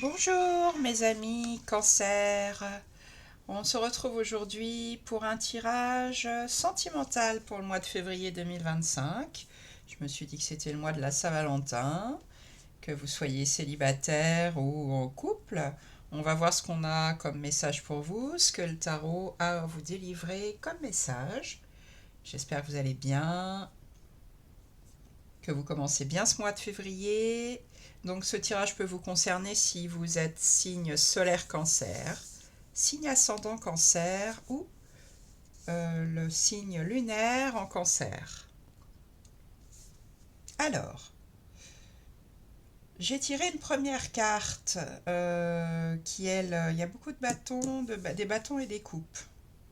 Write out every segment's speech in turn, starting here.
Bonjour mes amis Cancer, on se retrouve aujourd'hui pour un tirage sentimental pour le mois de février 2025. Je me suis dit que c'était le mois de la Saint-Valentin, que vous soyez célibataire ou en couple. On va voir ce qu'on a comme message pour vous, ce que le tarot a à vous délivrer comme message. J'espère que vous allez bien, que vous commencez bien ce mois de février. Donc ce tirage peut vous concerner si vous êtes signe solaire Cancer, signe ascendant Cancer ou le signe lunaire en Cancer. Alors, j'ai tiré une première carte qui est il y a beaucoup de bâtons, des bâtons et des coupes.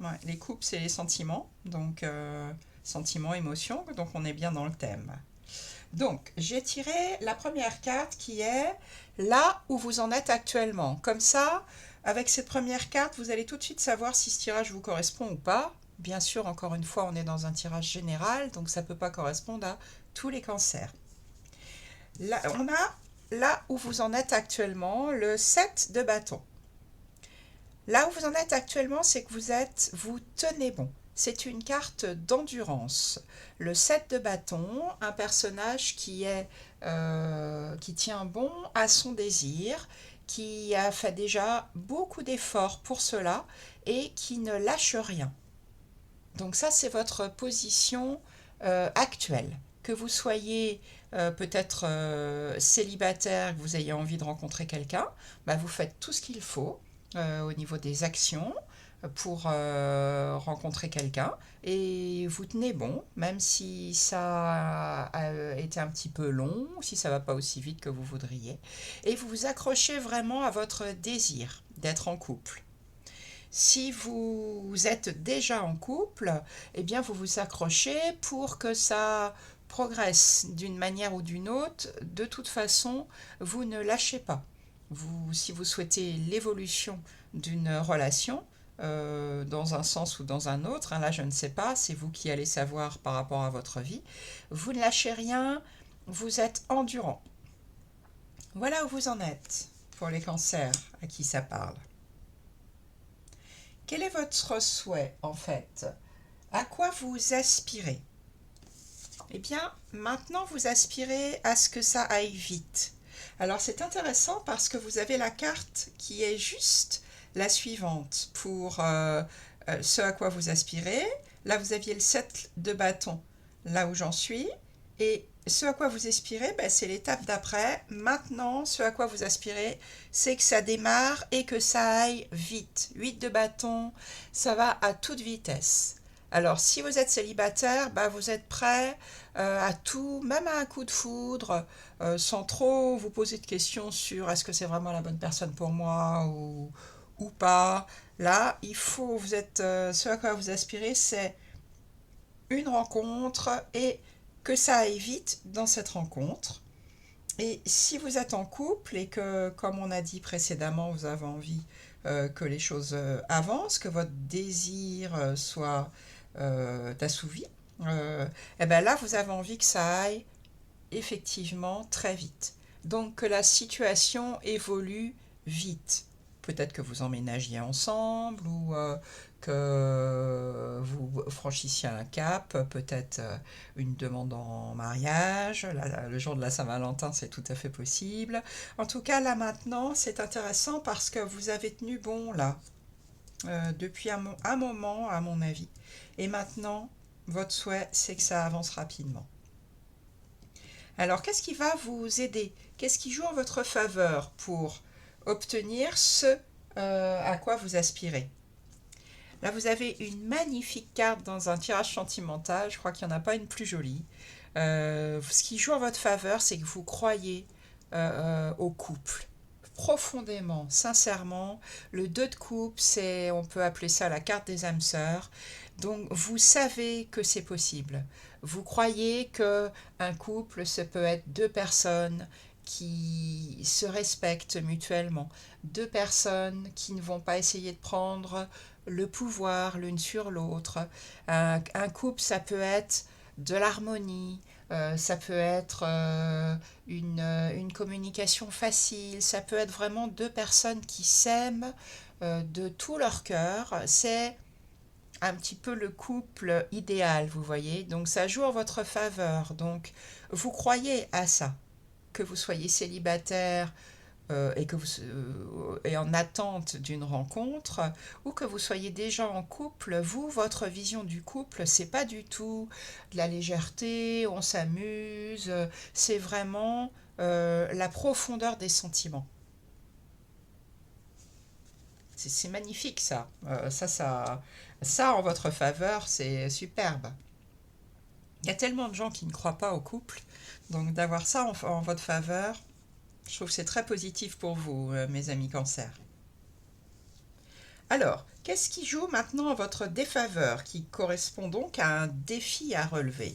Ouais, les coupes, c'est les sentiments, donc sentiments, émotions, donc on est bien dans le thème. Donc, j'ai tiré la première carte qui est là où vous en êtes actuellement. Comme ça, avec cette première carte, vous allez tout de suite savoir si ce tirage vous correspond ou pas. Bien sûr, encore une fois, on est dans un tirage général, donc ça ne peut pas correspondre à tous les cancers. Là, on a là où vous en êtes actuellement, le 7 de bâton. Là où vous en êtes actuellement, c'est que vous tenez bon. C'est une carte d'endurance. Le 7 de bâton, un personnage qui tient bon à son désir, qui a fait déjà beaucoup d'efforts pour cela et qui ne lâche rien. Donc ça, c'est votre position actuelle. Que vous soyez peut-être célibataire, que vous ayez envie de rencontrer quelqu'un, bah, vous faites tout ce qu'il faut au niveau des actions pour rencontrer quelqu'un et vous tenez bon, même si ça a été un petit peu long, si ça ne va pas aussi vite que vous voudriez, et vous vous accrochez vraiment à votre désir d'être en couple. Si vous êtes déjà en couple, eh bien vous vous accrochez pour que ça progresse d'une manière ou d'une autre. De toute façon, vous ne lâchez pas. Si vous souhaitez l'évolution d'une relation, dans un sens ou dans un autre, hein, là je ne sais pas, c'est vous qui allez savoir par rapport à votre vie, vous ne lâchez rien, vous êtes endurant. Voilà où vous en êtes pour les cancers à qui ça parle. Quel est votre souhait en fait? À quoi vous aspirez? Eh bien, maintenant vous aspirez à ce que ça aille vite. Alors c'est intéressant parce que vous avez la carte qui est juste la suivante pour ce à quoi vous aspirez. Là vous aviez le 7 de bâton, là où j'en suis. Et ce à quoi vous aspirez, ben, c'est l'étape d'après. Maintenant, ce à quoi vous aspirez, c'est que ça démarre et que ça aille vite. 8 de bâton, ça va à toute vitesse. Alors, si vous êtes célibataire, bah, vous êtes prêt à tout, même à un coup de foudre, sans trop vous poser de questions sur est-ce que c'est vraiment la bonne personne pour moi ou pas. Là, ce à quoi vous aspirez, c'est une rencontre et que ça aille vite dans cette rencontre. Et si vous êtes en couple et que, comme on a dit précédemment, vous avez envie que les choses avancent, que votre désir soit assouvi, et bien là, vous avez envie que ça aille effectivement très vite. Donc que la situation évolue vite. Peut-être que vous emménagiez ensemble ou que vous franchissiez un cap, peut-être une demande en mariage. Le jour de la Saint-Valentin, c'est tout à fait possible. En tout cas, là maintenant, c'est intéressant parce que vous avez tenu bon là depuis un moment, à mon avis. Et maintenant, votre souhait, c'est que ça avance rapidement. Alors, qu'est-ce qui va vous aider? Qu'est-ce qui joue en votre faveur pour obtenir ce à quoi vous aspirez? Là, vous avez une magnifique carte dans un tirage sentimental. Je crois qu'il n'y en a pas une plus jolie. Ce qui joue en votre faveur, c'est que vous croyez au couple profondément, sincèrement. Le 2 de coupe, on peut appeler ça la carte des âmes sœurs. Donc, vous savez que c'est possible. Vous croyez que un couple, ça peut être deux personnes qui se respectent mutuellement, deux personnes qui ne vont pas essayer de prendre le pouvoir l'une sur l'autre. Un couple, ça peut être de l'harmonie, ça peut être une communication facile, ça peut être vraiment deux personnes qui s'aiment de tout leur cœur. C'est un petit peu le couple idéal, vous voyez. Donc ça joue en votre faveur. Donc vous croyez à ça, que vous soyez célibataire et que vous et en attente d'une rencontre, ou que vous soyez déjà en couple, vous, votre vision du couple, c'est pas du tout de la légèreté, on s'amuse, c'est vraiment la profondeur des sentiments. C'est magnifique ça. Ça en votre faveur, c'est superbe. Il y a tellement de gens qui ne croient pas au couple, donc d'avoir ça en votre faveur, je trouve que c'est très positif pour vous, mes amis cancer. Alors, qu'est-ce qui joue maintenant en votre défaveur, qui correspond donc à un défi à relever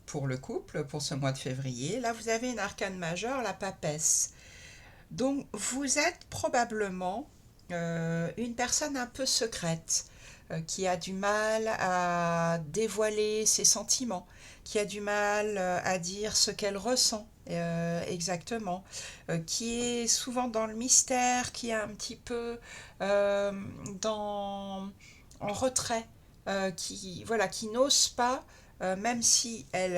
pour le couple, pour ce mois de février? Là, vous avez une arcane majeure, la papesse. Donc, vous êtes probablement une personne un peu secrète, qui a du mal à dévoiler ses sentiments, qui a du mal à dire ce qu'elle ressent exactement, qui est souvent dans le mystère, qui est un petit peu euh, dans, en retrait, qui, voilà, qui n'ose pas, même si elle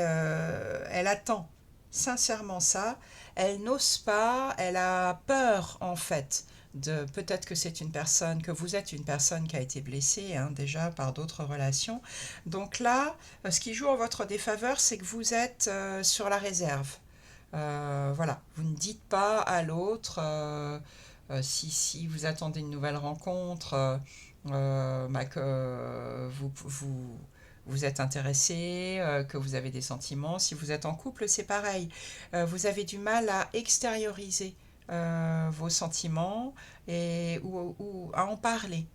attend sincèrement ça, elle n'ose pas, elle a peur en fait peut-être que c'est une personne, que vous êtes une personne qui a été blessée hein, déjà par d'autres relations. Donc là, ce qui joue en votre défaveur, c'est que vous êtes sur la réserve. Voilà, vous ne dites pas à l'autre si vous attendez une nouvelle rencontre, bah, que vous êtes intéressé, que vous avez des sentiments. Si vous êtes en couple, c'est pareil. Vous avez du mal à extérioriser vos sentiments ou à en parler.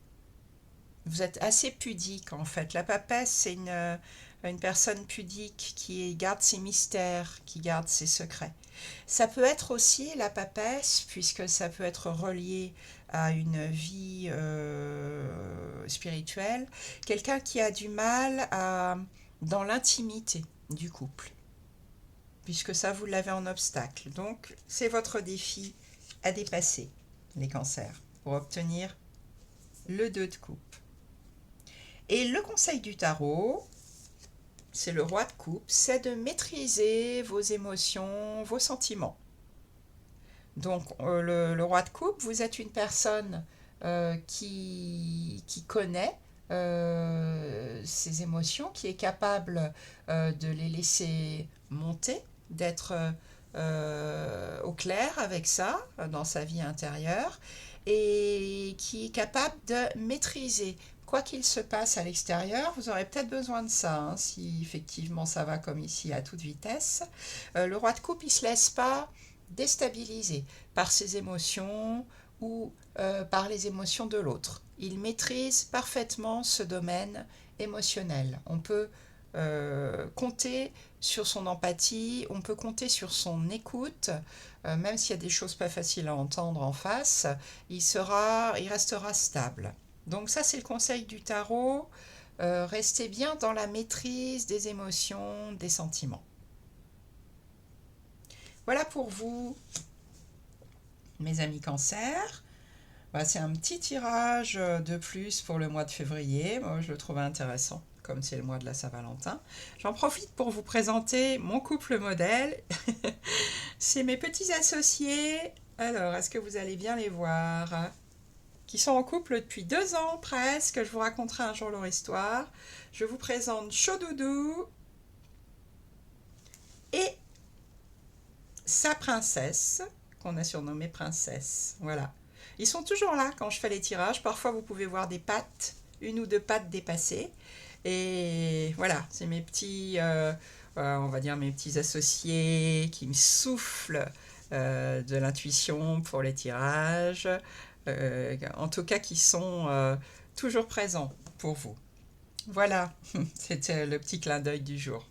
Vous êtes assez pudique en fait. La papesse, c'est une personne pudique qui garde ses mystères, qui garde ses secrets. Ça peut être aussi la papesse, puisque ça peut être relié à une vie spirituelle, quelqu'un qui a du mal dans l'intimité du couple, puisque ça, vous l'avez en obstacle. Donc, c'est votre défi à dépasser, les cancers, pour obtenir le 2 de coupe. Et le conseil du tarot, c'est le roi de coupe, c'est de maîtriser vos émotions, vos sentiments. Donc le roi de coupe, vous êtes une personne qui connaît ses émotions, qui est capable de les laisser monter, d'être au clair avec ça dans sa vie intérieure et qui est capable de maîtriser. Quoi qu'il se passe à l'extérieur, vous aurez peut-être besoin de ça, hein, si effectivement ça va comme ici à toute vitesse. Le roi de coupe, il ne se laisse pas déstabiliser par ses émotions ou par les émotions de l'autre. Il maîtrise parfaitement ce domaine émotionnel. On peut compter sur son empathie, on peut compter sur son écoute, même s'il y a des choses pas faciles à entendre en face, il restera stable. Donc ça, c'est le conseil du tarot. Restez bien dans la maîtrise des émotions, des sentiments. Voilà pour vous, mes amis cancer. Voilà, c'est un petit tirage de plus pour le mois de février. Moi, je le trouve intéressant, comme c'est le mois de la Saint-Valentin. J'en profite pour vous présenter mon couple modèle. C'est mes petits associés. Alors, est-ce que vous allez bien les voir? Qui sont en couple depuis 2 ans presque. Je vous raconterai un jour leur histoire. Je vous présente Chaudoudou et sa princesse, qu'on a surnommée princesse. Voilà. Ils sont toujours là quand je fais les tirages. Parfois, vous pouvez voir des pattes, une ou deux pattes dépassées. Et voilà, c'est mes petits, on va dire mes petits associés qui me soufflent de l'intuition pour les tirages. En tout cas, qui sont toujours présents pour vous. Voilà, c'était le petit clin d'œil du jour.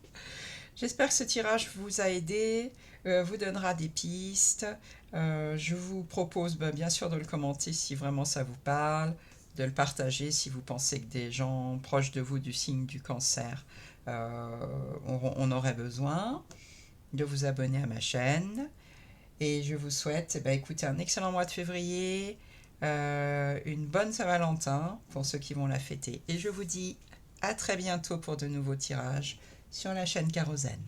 J'espère que ce tirage vous a aidé, vous donnera des pistes. Je vous propose bien sûr de le commenter si vraiment ça vous parle, de le partager si vous pensez que des gens proches de vous du signe du cancer en auraient besoin, de vous abonner à ma chaîne. Et je vous souhaite, écoutez, un excellent mois de février, une bonne Saint-Valentin pour ceux qui vont la fêter. Et je vous dis à très bientôt pour de nouveaux tirages sur la chaîne Kérosène.